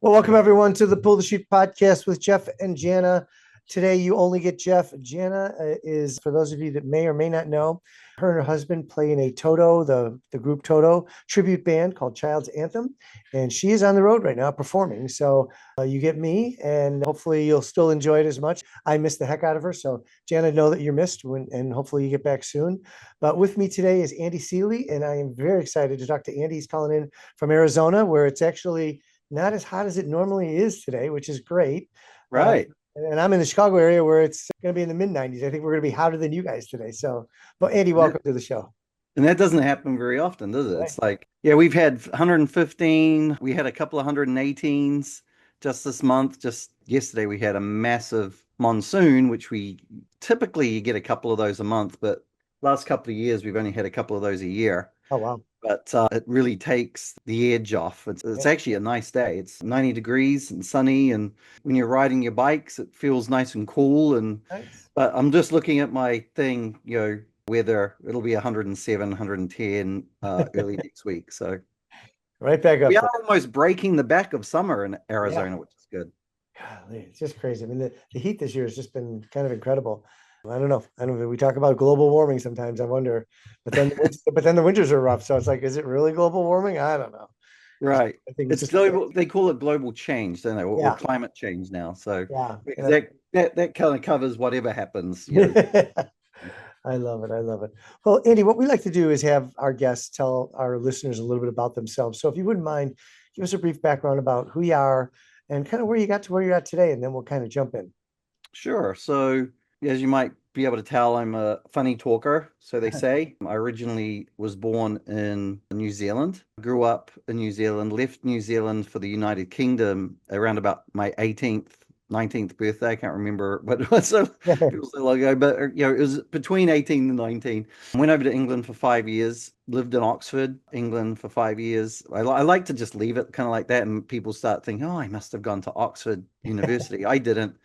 Well, welcome everyone to the Pull the Chute podcast with Jeff and Jana. Today, you only get Jeff. Jana is, for those of you that may or may not know, her and her husband play in a Toto, the group Toto tribute band called Child's Anthem, and she is on the road right now performing. So you get me, and hopefully you'll still enjoy it as much. I missed the heck out of her, so Jana, know that you're missed, and hopefully you get back soon. But with me today is Andy Seeley, and I am very excited to talk to Andy. He's calling in from Arizona, where it's actually not as hot as it normally is today, which is great. Uh, Right. and I'm in the Chicago area where it's going to be in the mid 90s. I think we're going to be hotter than you guys today. So, but Andy, And that, welcome to the show. and that doesn't happen very often, does it? Right. It's like, yeah, we've had 115. We had a couple of 118s just this month. Just yesterday, we had a massive monsoon, which we typically get a couple of those a month, but last couple of years, we've only had a couple of those a year. Oh, wow. But it really takes the edge off. It's Yeah. actually a nice day. It's 90 degrees and sunny, and when you're riding your bikes, it feels nice and cool. And Nice. but I'm just looking at my thing, weather. It'll be 107, 110 early next week. So Right back we up are there. almost breaking the back of summer in Yeah. Arizona, which is good. Golly, it's just crazy. I mean, the heat this year has just been kind of incredible. I don't know. I don't know. We talk about global warming sometimes. I wonder, but then the winters are rough. So it's like, is it really global warming? I don't know. Right. I think it's It's just, global. They call it global change, don't they? Or yeah, climate change now. So yeah. because that kind of covers whatever happens. I love it. I love it. Well, Andy, what we like to do is have our guests tell our listeners a little bit about themselves. So if you wouldn't mind, give us a brief background about who you are and kind of where you got to where you're at today, and then we'll kind of jump in. Sure. So, as you might be able to tell, I'm a funny talker, so they say. I originally was born in New Zealand, grew up in New Zealand, left New Zealand for the United Kingdom around about my 18th, 19th birthday. I can't remember what it was, so feels so long ago, but it was between 18 and 19. Went over to England for 5 years, lived in Oxford, England for 5 years. I like to just leave it kind of like that, and people start thinking, oh, I must have gone to Oxford University. I didn't.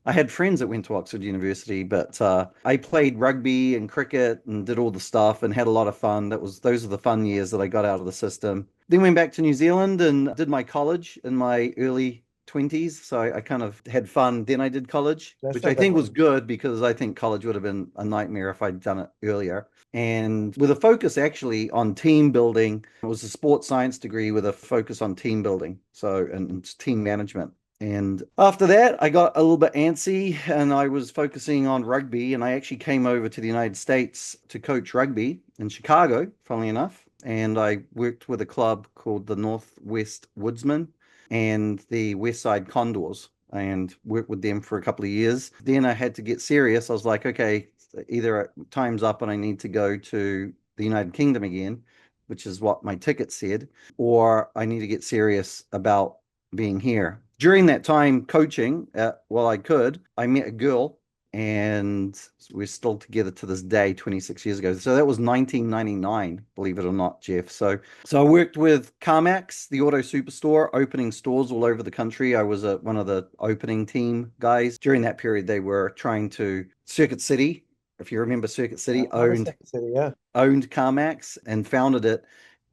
I had friends that went to Oxford University, but I played rugby and cricket and did all the stuff and had a lot of fun. Those are the fun years that I got out of the system. Then went back to New Zealand and did my college in my early 20s. So I kind of had fun. Then I did college, That's which I not bad. think was good because I think college would have been a nightmare if I'd done it earlier. And with a focus actually on team building, it was a sports science degree with a focus on team building, and team management. And after that, I got a little bit antsy and I was focusing on rugby. And I actually came over to the United States to coach rugby in Chicago, funnily enough. And I worked with a club called the Northwest Woodsmen and the West Side Condors and worked with them for a couple of years. Then I had to get serious. I was like, okay, either time's up and I need to go to the United Kingdom again, which is what my ticket said, or I need to get serious about being here. During that time coaching, while I could, I met a girl and we're still together to this day, 26 years ago. So that was 1999, believe it or not, Jeff. So I worked with CarMax, the auto superstore, opening stores all over the country. I was one of the opening team guys. During that period, they were trying to Circuit City, if you remember Circuit I City, love a owned second city. Yeah. owned CarMax and founded it.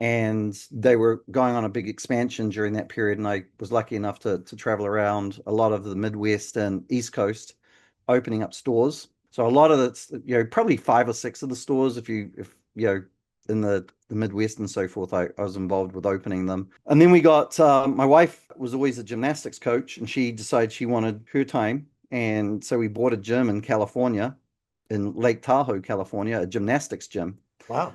And they were going on a big expansion during that period. And I was lucky enough to travel around a lot of the Midwest and East Coast, opening up stores. So a lot of it's, probably five or six of the stores, if in the Midwest and so forth, I was involved with opening them. And then we got, my wife was always a gymnastics coach and she decided she wanted her time. And so we bought a gym in California, in Lake Tahoe, California, a gymnastics gym Wow.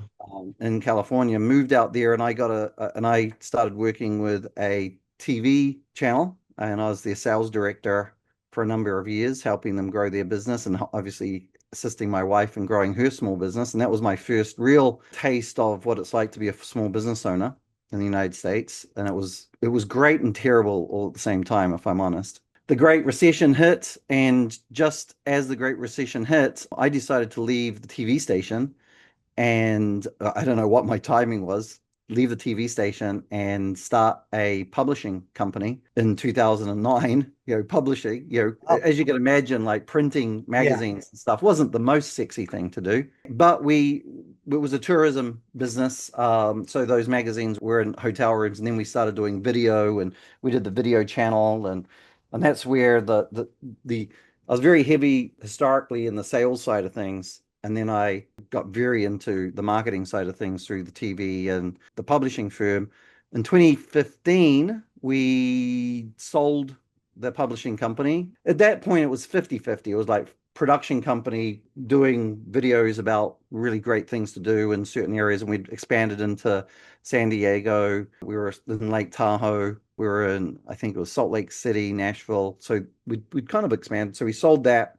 in California, moved out there, and I started working with a TV channel, and I was their sales director for a number of years, helping them grow their business, and obviously assisting my wife in growing her small business. And that was my first real taste of what it's like to be a small business owner in the United States, and it was great and terrible all at the same time, if I'm honest. The Great Recession hit, and just as the Great Recession hit, I decided to leave the TV station and I don't know what my timing was. leave the TV station and start a publishing company in 2009. Publishing, Oh, as you can imagine, like printing yeah. magazines and stuff wasn't the most sexy thing to do, but it was a tourism business. So those magazines were in hotel rooms, and then we started doing video, and we did the video channel, and that's where the I was very heavy historically in the sales side of things. And then I got very into the marketing side of things through the TV and the publishing firm. In 2015, we sold the publishing company. At that point, it was 50-50. It was like production company doing videos about really great things to do in certain areas. And we'd expanded into San Diego. We were in Lake Tahoe. We were in, I think it was Salt Lake City, Nashville. So we'd kind of expanded. So we sold that.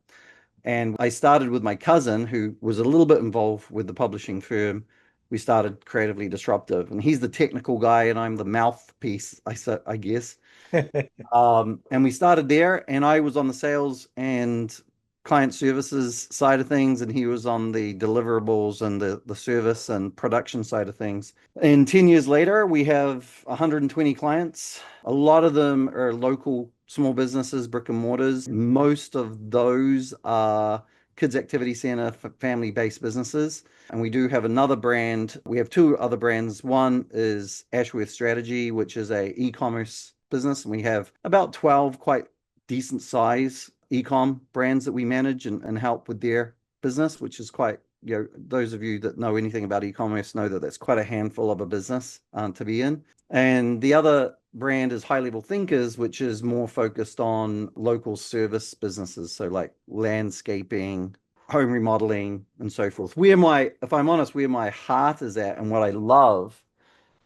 And I started with my cousin, who was a little bit involved with the publishing firm. We started Creatively Disruptive, and he's the technical guy, and I'm the mouthpiece, I guess. And we started there, and I was on the sales and client services side of things, and he was on the deliverables and the service and production side of things. And 10 years later, we have 120 clients. A lot of them are local small businesses, brick and mortars. Most of those are kids activity center family-based businesses. And we do have another brand. We have two other brands. One is Ashworth Strategy, which is a e-commerce business. And we have about 12 quite decent size e-com brands that we manage and help with their business, which is quite, those of you that know anything about e-commerce know that that's quite a handful of a business to be in. And the other brand is High Level Thinkers, which is more focused on local service businesses. So like landscaping, home remodeling, and so forth. If I'm honest, where my heart is at and what I love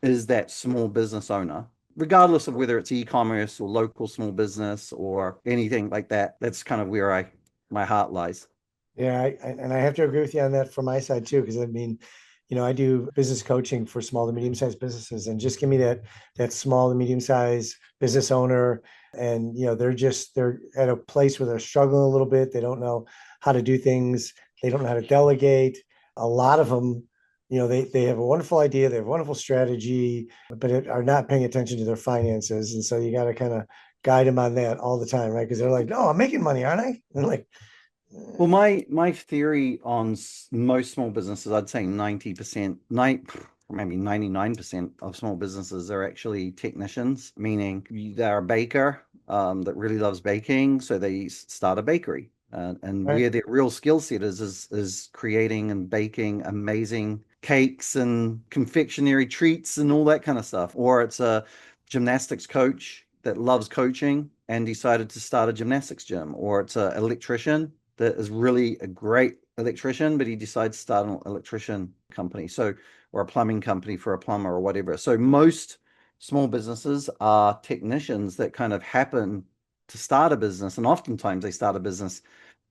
is that small business owner, regardless of whether it's e-commerce or local small business or anything like that. That's kind of where my heart lies. Yeah, and I have to agree with you on that from my side too, because I mean, I do business coaching for small to medium-sized businesses, and just give me that small to medium-sized business owner, and they're at a place where they're struggling a little bit. They don't know how to do things. They don't know how to delegate. A lot of them, they have a wonderful idea, they have a wonderful strategy, but are not paying attention to their finances, and so you got to kind of guide them on that all the time, right? Because they're like, "No, I'm making money, aren't I?" And like, Well, my theory on most small businesses, I'd say 90%, maybe 99% of small businesses are actually technicians, meaning they're a baker that really loves baking, so they start a bakery. And right? where their real skill set is creating and baking amazing cakes and confectionery treats and all that kind of stuff. Or it's a gymnastics coach that loves coaching and decided to start a gymnastics gym. Or it's an electrician that is really a great electrician, but he decides to start an electrician company. So, or a plumbing company for a plumber or whatever. So most small businesses are technicians that kind of happen to start a business. And oftentimes they start a business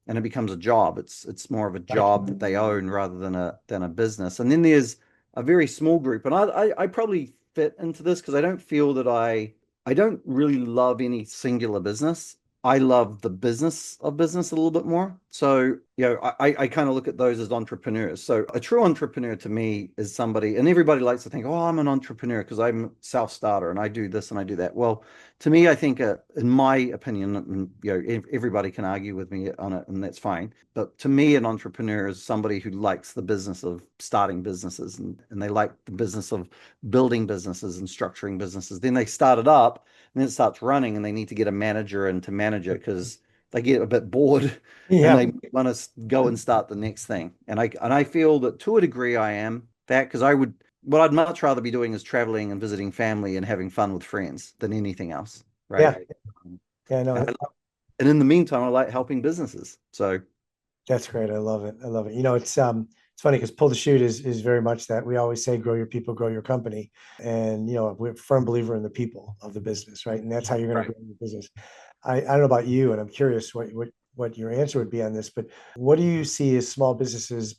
and it becomes a job. It's more of a Right. job that they own rather than a business. And then there's a very small group, and I probably fit into this because I don't feel that I don't really love any singular business. I love the business of business a little bit more. So, I kind of look at those as entrepreneurs. So a true entrepreneur to me is somebody, and everybody likes to think, oh, I'm an entrepreneur because I'm self-starter and I do this and I do that. Well, to me, I think, in my opinion, and everybody can argue with me on it, and that's fine. But to me, an entrepreneur is somebody who likes the business of starting businesses, and they like the business of building businesses and structuring businesses. Then they start it up, and then it starts running, and they need to get a manager and to manage it because they get a bit bored and Yeah. they want to go and start the next thing. And I feel that to a degree I am that because what I'd much rather be doing is traveling and visiting family and having fun with friends than anything else, right? Yeah. Yeah, no, And in the meantime, I like helping businesses. So that's great. I love it. I love it. It's funny because Pull the Chute is very much that. We always say grow your people, grow your company. And we're a firm believer in the people of the business, right? And that's how you're going to right. grow your business. I don't know about you, and I'm curious what your answer would be on this, but what do you see as small businesses'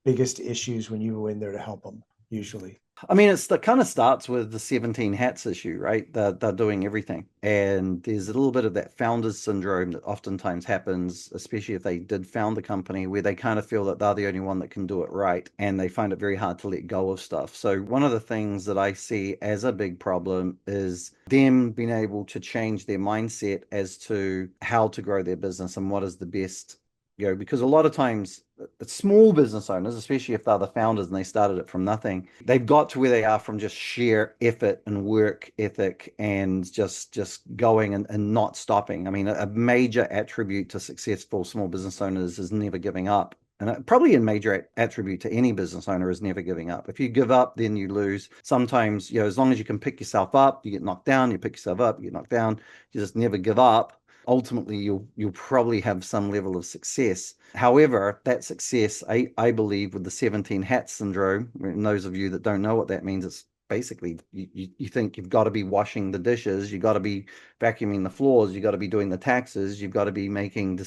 biggest issues when you go in there to help them usually? I mean, it kind of starts with the 17 hats issue, right? They're doing everything. And there's a little bit of that founders syndrome that oftentimes happens, especially if they did found the company, where they kind of feel that they're the only one that can do it right. And they find it very hard to let go of stuff. So one of the things that I see as a big problem is them being able to change their mindset as to how to grow their business and what is the best, because a lot of times small business owners, especially if they're the founders and they started it from nothing, they've got to where they are from just sheer effort and work ethic and just going and not stopping. I mean, a major attribute to successful small business owners is never giving up. And probably a major attribute to any business owner is never giving up. If you give up, then you lose. Sometimes, as long as you can pick yourself up, you get knocked down, you pick yourself up, you get knocked down, you just never give up. Ultimately, you'll probably have some level of success. However, that success, I believe, with the 17 hats syndrome, and those of you that don't know what that means, it's basically you think you've got to be washing the dishes, you've got to be vacuuming the floors, you've got to be doing the taxes, you've got to be making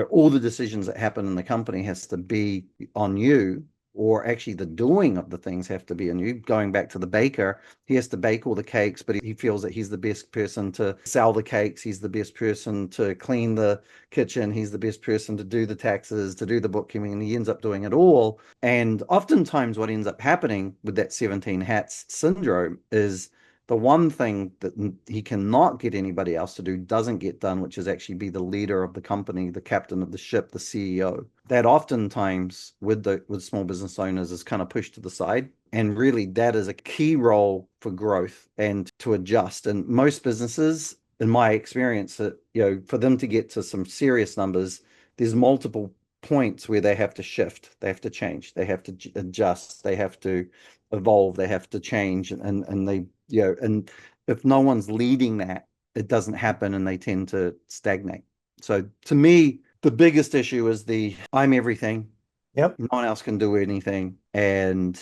all the decisions that happen in the company has to be on you, or actually the doing of the things have to be on you. Going back to the baker, he has to bake all the cakes, but he feels that he's the best person to sell the cakes. He's the best person to clean the kitchen. He's the best person to do the taxes, to do the bookkeeping, and he ends up doing it all. And oftentimes what ends up happening with that 17 hats syndrome is the one thing that he cannot get anybody else to do doesn't get done, which is actually be the leader of the company, the captain of the ship, the CEO. That oftentimes with small business owners is kind of pushed to the side. And really that is a key role for growth and to adjust. And most businesses, in my experience, for them to get to some serious numbers, there's multiple points where they have to shift, they have to change, they have to adjust, they have to evolve, they have to change, and they, and if no one's leading that, it doesn't happen, and they tend to stagnate. So to me, the biggest issue is I'm everything. Yep. No one else can do anything, and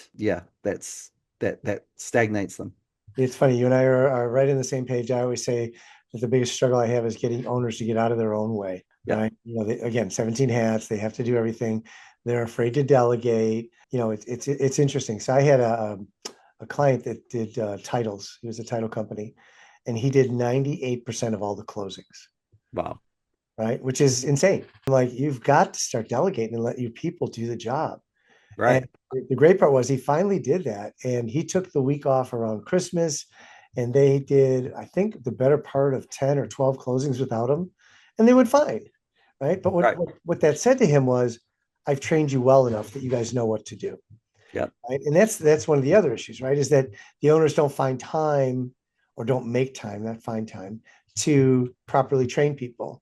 that stagnates them. It's funny. You and I are right in the same page. I always say that the biggest struggle I have is getting owners to get out of their own way, Yeah. right? Again, 17 hats, they have to do everything. They're afraid to delegate. It's interesting. So I had a client that did titles. He was a title company, and he did 98% of all the closings. Wow. Right? Which is insane. Like, you've got to start delegating and let your people do the job. Right. And the great part was he finally did that. And he took the week off around Christmas, and they did, I think, the better part of 10 or 12 closings without him. And they went fine. Right. But Right. what that said to him was, I've trained you well enough that you guys know what to do. Yeah. Right. And that's one of the other issues, right? Is that the owners don't find time, or don't make time, not find time, to properly train people.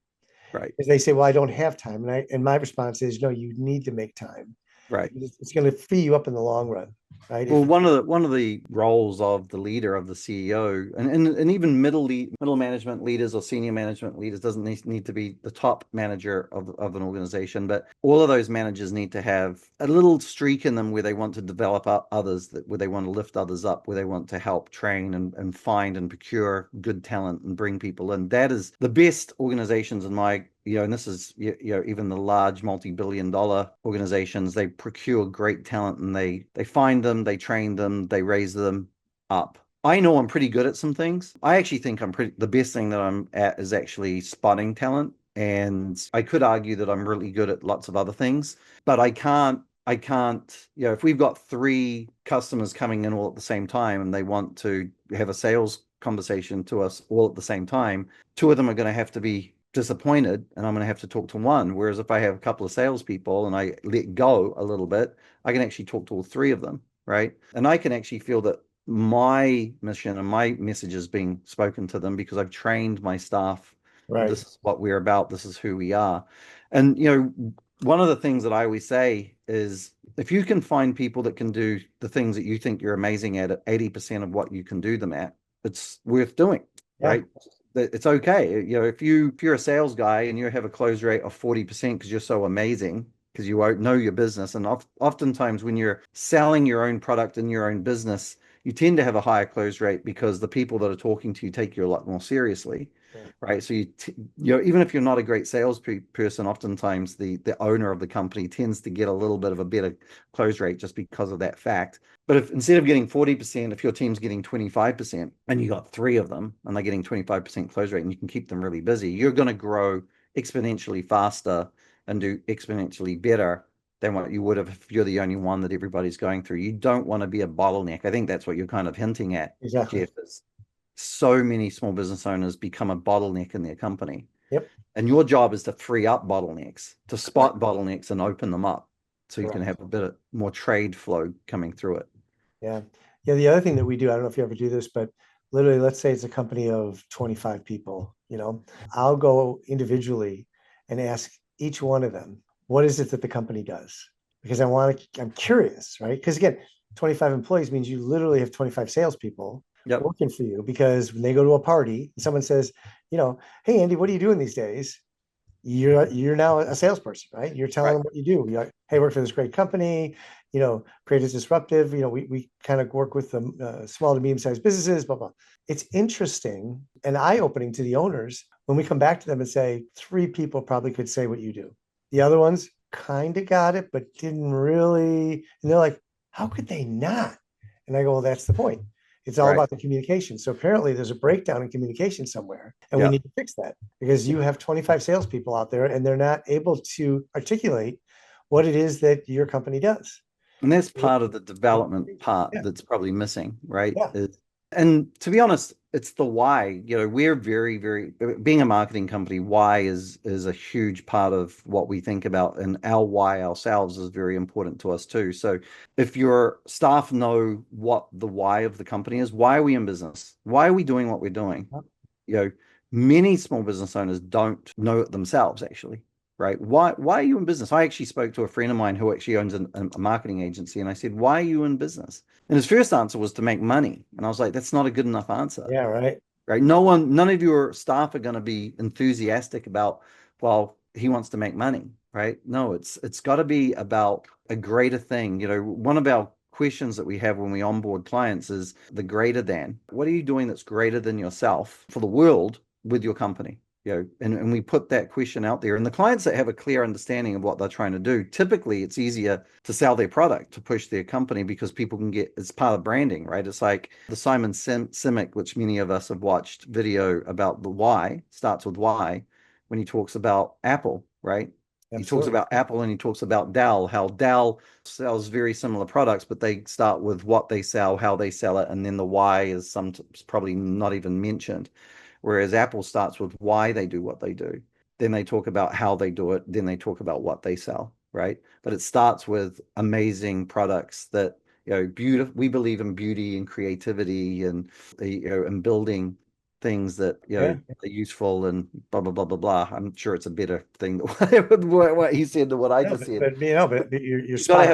Right. Because they say, well, I don't have time. And my response is, no, you need to make time. Right. It's going to free you up in the long run, right? Well, one of the roles of the leader, of the CEO, and even middle management leaders or senior management leaders, doesn't need to be the top manager of an organization, but all of those managers need to have a little streak in them where they want to develop others, where they want to lift others up, where they want to help train and find and procure good talent and bring people in. That is the best organizations in my, and this is, even the large multi-billion-dollar organizations, they procure great talent, and they find them, they train them, they raise them up. I know I'm pretty good at some things. I actually think the best thing that I'm at is actually spotting talent. And I could argue that I'm really good at lots of other things, but I can't, if we've got 3 customers coming in all at the same time and they want to have a sales conversation to us all at the same time, 2 of them are going to have to be disappointed, and I'm going to have to talk to one. Whereas if I have a couple of salespeople and I let go a little bit, I can actually talk to all 3 of them, right? And I can actually feel that my mission and my message is being spoken to them because I've trained my staff. Right. This is what we're about. This is who we are. And, one of the things that I always say is, if you can find people that can do the things that you think you're amazing at 80% of what you can do them at, it's worth doing, right? It's okay. If you're a sales guy and you have a close rate of 40% because you're so amazing, because you know your business, and oftentimes when you're selling your own product in your own business, you tend to have a higher close rate because the people that are talking to you take you a lot more seriously, Sure. right? So even if you're not a great salesperson, oftentimes the owner of the company tends to get a little bit of a better close rate just because of that fact. But if instead of getting 40%, if your team's getting 25% and you got three of them and they're getting 25% close rate and you can keep them really busy, you're going to grow exponentially faster and do exponentially better than what you would have if you're the only one that everybody's going through. You don't want to be a bottleneck. I think that's what you're kind of hinting at, Exactly. Jeff, is so many small business owners become a bottleneck in their company. Yep. And your job is to free up bottlenecks, to Correct. spot bottlenecks and open them up so you can Correct. have a bit of more trade flow coming through it. Yeah. Yeah. The other thing that we do, I don't know if you ever do this, but literally, let's say it's a company of 25 people, I'll go individually and ask each one of them, what is it that the company does? Because I'm curious, right? Because again, 25 employees means you literally have 25 salespeople Yep. working for you because when they go to a party and someone says, hey, Andy, what are you doing these days? You're now a salesperson, right? You're telling Right. them what you do. You're like, hey, work for this great company, great is disruptive. We kind of work with the small to medium-sized businesses, blah, blah. It's interesting and eye-opening to the owners when we come back to them and say, three people probably could say what you do. The other ones kind of got it, but didn't really. And they're like, how could they not? And I go, well, that's the point. It's all Right. about the communication. So apparently there's a breakdown in communication somewhere, and we Yeah. need to fix that because you have 25 salespeople out there and they're not able to articulate what it is that your company does. And that's part of the development part Yeah, that's probably missing, right? yeah, And to be honest, it's the why. We're very, very being a marketing company, why is a huge part of what we think about, and our why ourselves is very important to us too. So if your staff know what the why of the company is, why are we in business? Why are we doing what we're doing? You know, Many small business owners don't know it themselves, actually, right? Why are you in business? I actually spoke to a friend of mine who actually owns a marketing agency, and I said, why are you in business? And his first answer was to make money. And I was like, that's not a good enough answer, yeah, right. right? None of your staff are going to be enthusiastic about, well, he wants to make money, right? No, it's got to be about a greater thing. One of our questions that we have when we onboard clients is the greater than. What are you doing that's greater than yourself for the world with your company? And we put that question out there. And the clients that have a clear understanding of what they're trying to do, typically it's easier to sell their product, to push their company, because people can get, it's part of branding, right? It's like the Simon Sinek, which many of us have watched video about, the why, starts with why, when he talks about Apple, right? He talks Absolutely. about Apple and he talks about Dell, how Dell sells very similar products, but they start with what they sell, how they sell it, and then the why is sometimes probably not even mentioned. Whereas Apple starts with why they do what they do. Then they talk about how they do it. Then they talk about what they sell, right? But it starts with amazing products that, beautiful. We believe in beauty and creativity and, and building things that, Yeah. are useful and blah, blah, blah, blah, blah. I'm sure it's a better thing than what he said than what I No, just but, said. but but you're You got to spot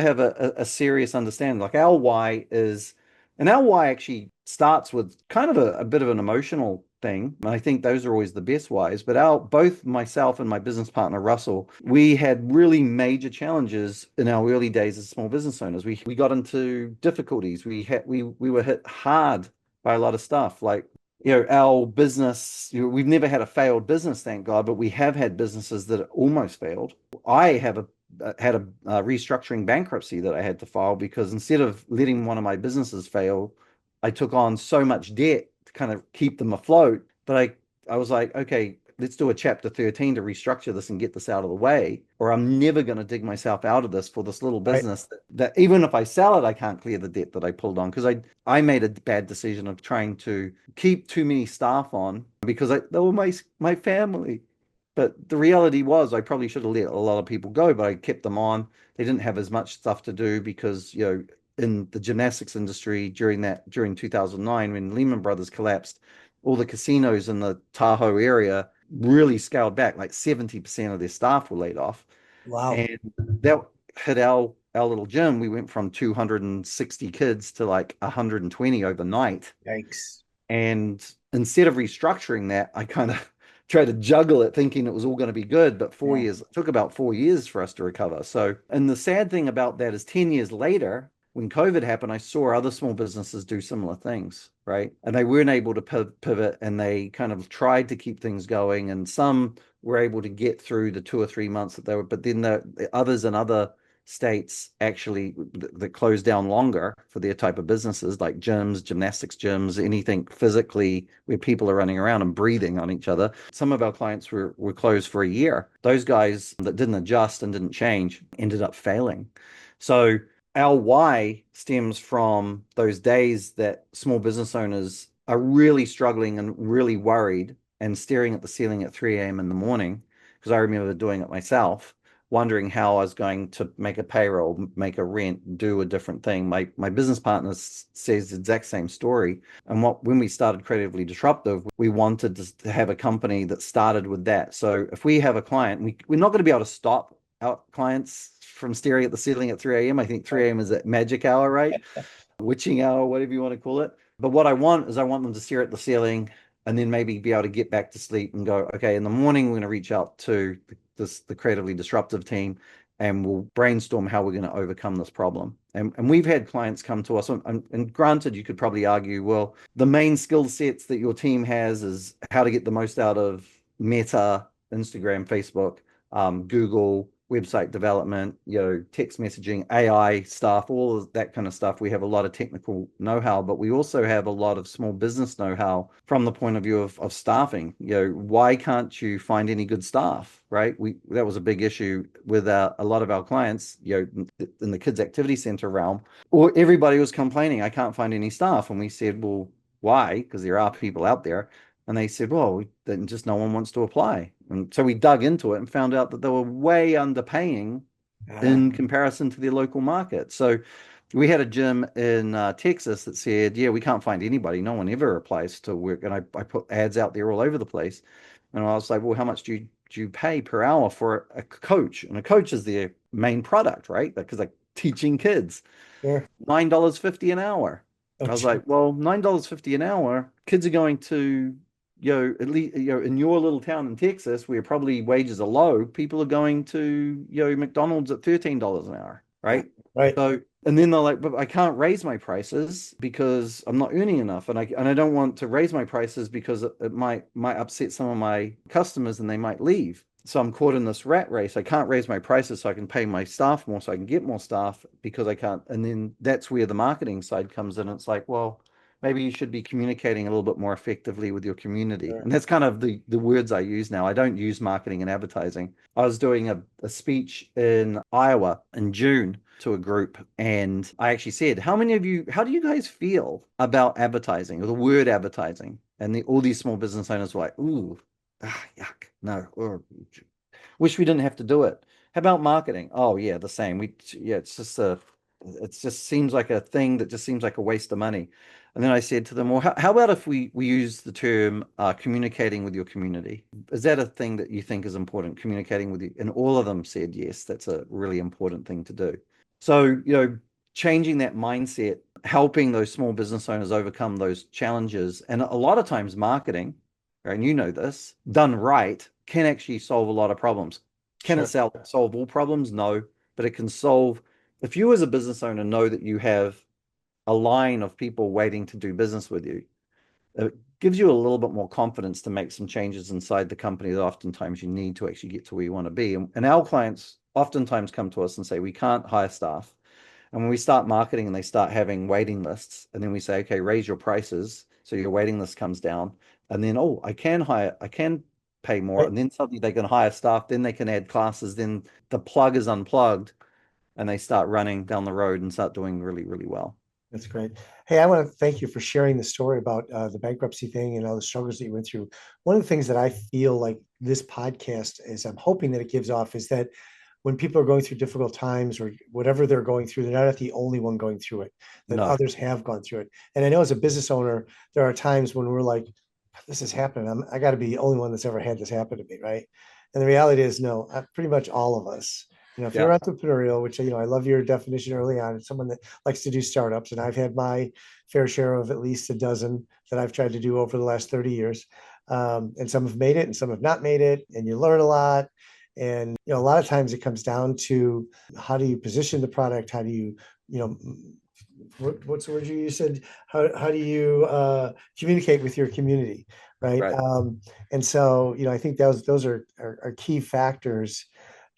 have on. a serious understanding. Like our why is, and our why actually starts with kind of a bit of an emotional thing. And I think those are always the best whys. But both myself and my business partner Russell, we had really major challenges in our early days as small business owners. We got into difficulties. We were hit hard by a lot of stuff. Like, our business, we've never had a failed business, thank God, but we have had businesses that almost failed. I have had a restructuring bankruptcy that I had to file because instead of letting one of my businesses fail, I took on so much debt to kind of keep them afloat. But I was like, okay, let's do a chapter 13 to restructure this and get this out of the way, or I'm never going to dig myself out of this for this little Right. business that even if I sell it, I can't clear the debt that I pulled on, because I made a bad decision of trying to keep too many staff on because they were my family. But the reality was I probably should have let a lot of people go, but I kept them on. They didn't have as much stuff to do because, in the gymnastics industry during 2009, when Lehman Brothers collapsed, all the casinos in the Tahoe area really scaled back. Like 70% of their staff were laid off. Wow. And that hit our little gym. We went from 260 kids to like 120 overnight. Yikes. And instead of restructuring that, I kind of tried to juggle it thinking it was all going to be good. But it took about 4 years for us to recover. So, and the sad thing about that is 10 years later, when COVID happened, I saw other small businesses do similar things, right? And they weren't able to pivot, and they kind of tried to keep things going. And some were able to get through the 2 or 3 months that they were, but then the others in other states actually that closed down longer for their type of businesses, like gyms, gymnastics gyms, anything physically where people are running around and breathing on each other. Some of our clients were closed for a year. Those guys that didn't adjust and didn't change ended up failing. So our why stems from those days that small business owners are really struggling and really worried and staring at the ceiling at 3 a.m. in the morning, because I remember doing it myself, wondering how I was going to make a payroll, make a rent, do a different thing. My business partner says the exact same story. And when we started Creatively Disruptive, we wanted to have a company that started with that. So if we have a client, we're not going to be able to stop our clients from staring at the ceiling at 3 a.m. I think 3 a.m. is that magic hour, right? Witching hour, whatever you want to call it. But what I want them to stare at the ceiling and then maybe be able to get back to sleep and go, okay, in the morning, we're going to reach out to the Creatively Disruptive team, and we'll brainstorm how we're going to overcome this problem. And we've had clients come to us, and granted, you could probably argue, well, the main skill sets that your team has is how to get the most out of Meta, Instagram, Facebook, Google, website development, text messaging, AI stuff, all of that kind of stuff. We have a lot of technical know-how, but we also have a lot of small business know-how from the point of view of staffing. Why can't you find any good staff, right? That was a big issue with a lot of our clients, in the kids activity center realm, or everybody was complaining, I can't find any staff. And we said, well, why? Because there are people out there. And they said, well, then just no one wants to apply. And so we dug into it and found out that they were way underpaying in comparison to their local market. So we had a gym in Texas that said, yeah, we can't find anybody. No one ever applies to work. And I put ads out there all over the place. And I was like, well, how much do you pay per hour for a coach? And a coach is their main product, right? Because they're teaching kids. Sure. $9.50 an hour. I was like, well, $9.50 an hour, kids are going to, at least, in your little town in Texas, where probably wages are low, people are going to, McDonald's at $13 an hour, right? Right. So, and then they're like, but I can't raise my prices because I'm not earning enough. And I don't want to raise my prices because it might upset some of my customers and they might leave. So I'm caught in this rat race. I can't raise my prices so I can pay my staff more, so I can get more staff, because I can't. And then that's where the marketing side comes in. It's like, well, maybe you should be communicating a little bit more effectively with your community. Sure. And that's kind of the words I use now. I don't use marketing and advertising. I was doing a speech in Iowa in June to a group, and I actually said, how do you guys feel about advertising, or the word advertising? And all these small business owners were like, ooh, yuck, no, or wish we didn't have to do it. How about marketing? Oh yeah, the same. It just seems like a thing that just seems like a waste of money. And then I said to them, well, how about if we use the term communicating with your community? Is that a thing that you think is important, communicating with you? And all of them said, yes, that's a really important thing to do. So, changing that mindset, helping those small business owners overcome those challenges. And a lot of times marketing, right, and you know this, done right, can actually solve a lot of problems. Can it solve all problems? No, but it can solve. If you as a business owner know that you have a line of people waiting to do business with you, it gives you a little bit more confidence to make some changes inside the company that oftentimes you need to actually get to where you want to be. And our clients oftentimes come to us and say, we can't hire staff. And when we start marketing and they start having waiting lists, and then we say, okay, raise your prices so your waiting list comes down. And then, oh, I can pay more. Right. And then suddenly they can hire staff, then they can add classes, then the plug is unplugged, and they start running down the road and start doing really, really well. That's great. Hey, I want to thank you for sharing the story about the bankruptcy thing and all the struggles that you went through. One of the things that I feel like this podcast is, I'm hoping that it gives off, is that when people are going through difficult times or whatever they're going through, they're not the only one going through it, that No. others have gone through it. And I know as a business owner, there are times when we're like, this is happening. I got to be the only one that's ever had this happen to me, right? And the reality is, no, pretty much all of us. If you're entrepreneurial, which, I love your definition early on, it's someone that likes to do startups. And I've had my fair share of at least a dozen that I've tried to do over the last 30 years. And some have made it and some have not made it. And you learn a lot. And, a lot of times it comes down to, how do you position the product? How do you, what's the word you said? How do you communicate with your community, right? Right. And so, I think those are key factors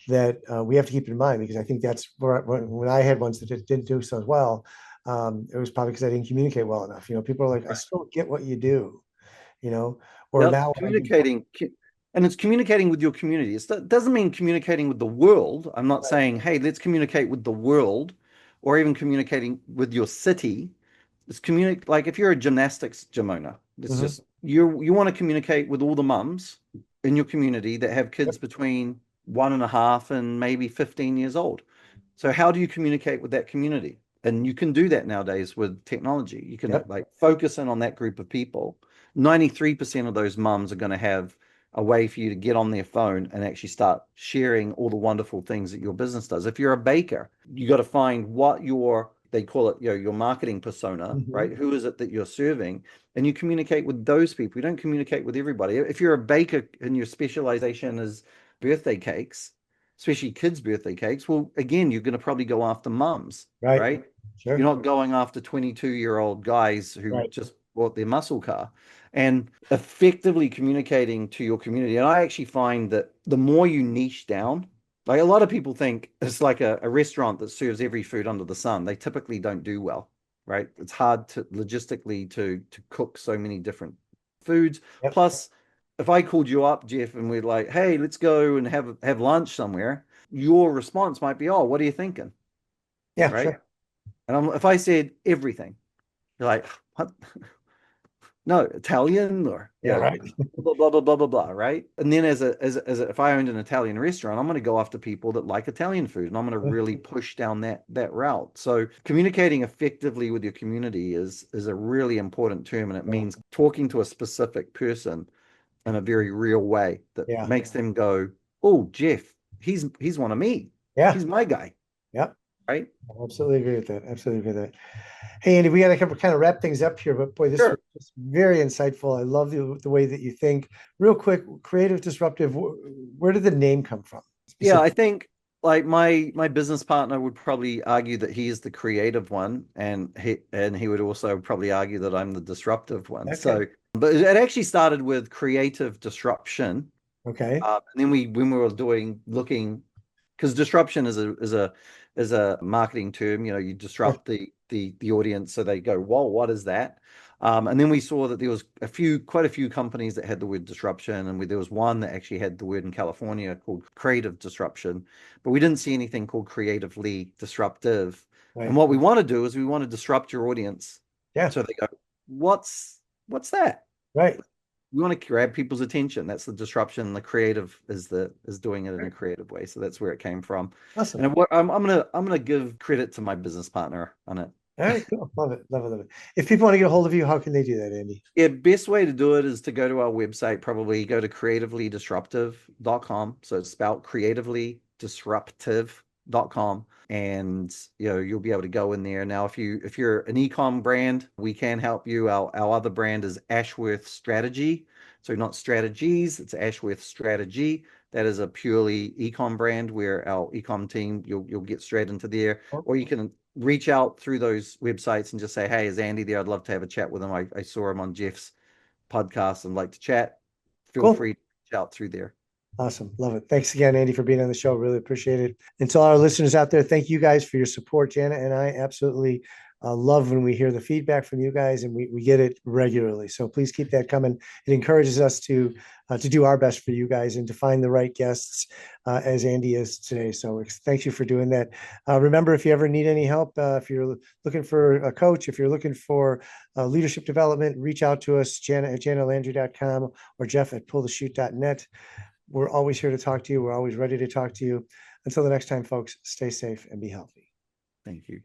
that we have to keep in mind, because I think that's where when I had ones that didn't do so well, it was probably because I didn't communicate well enough. People are like, I Right. still don't get what you do, or Yep. now I do. And it's communicating with your community. It doesn't mean communicating with the world. I'm not saying, hey, let's communicate with the world or even communicating with your city. It's communicate like if you're a gymnastics gym owner, it's Mhm. just you want to communicate with all the mums in your community that have kids Yep. between 1.5 and maybe 15 years old. So how do you communicate with that community? And you can do that nowadays with technology. You can Yep. like focus in on that group of people. 93% of those mums are going to have a way for you to get on their phone and actually start sharing all the wonderful things that your business does. If you're a baker, you got to find what they call it, your marketing persona, Mhm. right? Who is it that you're serving? And you communicate with those people. You don't communicate with everybody. If you're a baker and your specialization is birthday cakes, especially kids' birthday cakes, well, again, you're going to probably go after mums, Right. right? Sure. You're not going after 22-year-old guys who Right. just bought their muscle car. And effectively communicating to your community. And I actually find that the more you niche down, like a lot of people think it's like a restaurant that serves every food under the sun. They typically don't do well, right? It's hard to logistically to cook so many different foods. Yep. Plus, if I called you up, Jeff, and we're like, hey, let's go and have lunch somewhere, your response might be, oh, what are you thinking? Yeah. Right. Sure. And if I said everything, you're like, what? No, Italian or Yeah. Right. blah blah blah blah blah blah, right? And then if I owned an Italian restaurant, I'm going to go after people that like Italian food, and I'm going to really push down that route. So communicating effectively with your community is a really important term, and it Yeah. means talking to a specific person in a very real way that Yeah. makes them go, "Oh, Jeff, he's one of me. Yeah. He's my guy." Yeah. Right? I absolutely agree with that. Absolutely agree with that. Hey, Andy, we got to kind of wrap things up here, but boy, this was Sure. just very insightful. I love the way that you think. Real quick, creative, disruptive. Where did the name come from? Yeah, I Specific. think like my business partner would probably argue that he is the creative one, and he would also probably argue that I'm the disruptive one. Okay. So, but it actually started with creative disruption, Okay. and then when we were looking, because disruption is a marketing term. You Sure. disrupt the audience, so they go, "Whoa, what is that?" And then we saw that there was quite a few companies that had the word disruption, and there was one that actually had the word in California called creative disruption, but we didn't see anything called creatively disruptive. And Right. what we want to do is we want to disrupt your audience, Yeah. so they go, "What's that?" Right. We want to grab people's attention. That's the disruption. The creative is doing it in a Right. creative way. So that's where it came from. Awesome. And I'm gonna give credit to my business partner on it. All right. Cool. Love it. Love it. Love it. If people want to get a hold of you, how can they do that, Andy? Yeah, best way to do it is to go to our website, probably go to creativelydisruptive.com. So it's spelled creatively disruptive.com. And you'll be able to go in there. Now, if you're an ecom brand, we can help you. Our other brand is Ashworth Strategy. So not strategies, it's Ashworth Strategy. That is a purely ecom brand where our ecom team, you'll get straight into there. Oh, Or you can reach out through those websites and just say, hey, is Andy there? I'd love to have a chat with him. I saw him on Jeff's podcast and like to chat. Feel cool. free to reach out through there. Awesome. Love it. Thanks again, Andy, for being on the show. Really appreciate it. And to all our listeners out there, thank you guys for your support. Janet and I absolutely love when we hear the feedback from you guys, and we get it regularly. So please keep that coming. It encourages us to do our best for you guys and to find the right guests as Andy is today. So thank you for doing that. Remember, if you ever need any help, if you're looking for a coach, if you're looking for leadership development, reach out to us, Janet at janetlandry.com or Jeff at pullthechute.net. We're always here to talk to you. We're always ready to talk to you. Until the next time, folks, stay safe and be healthy. Thank you.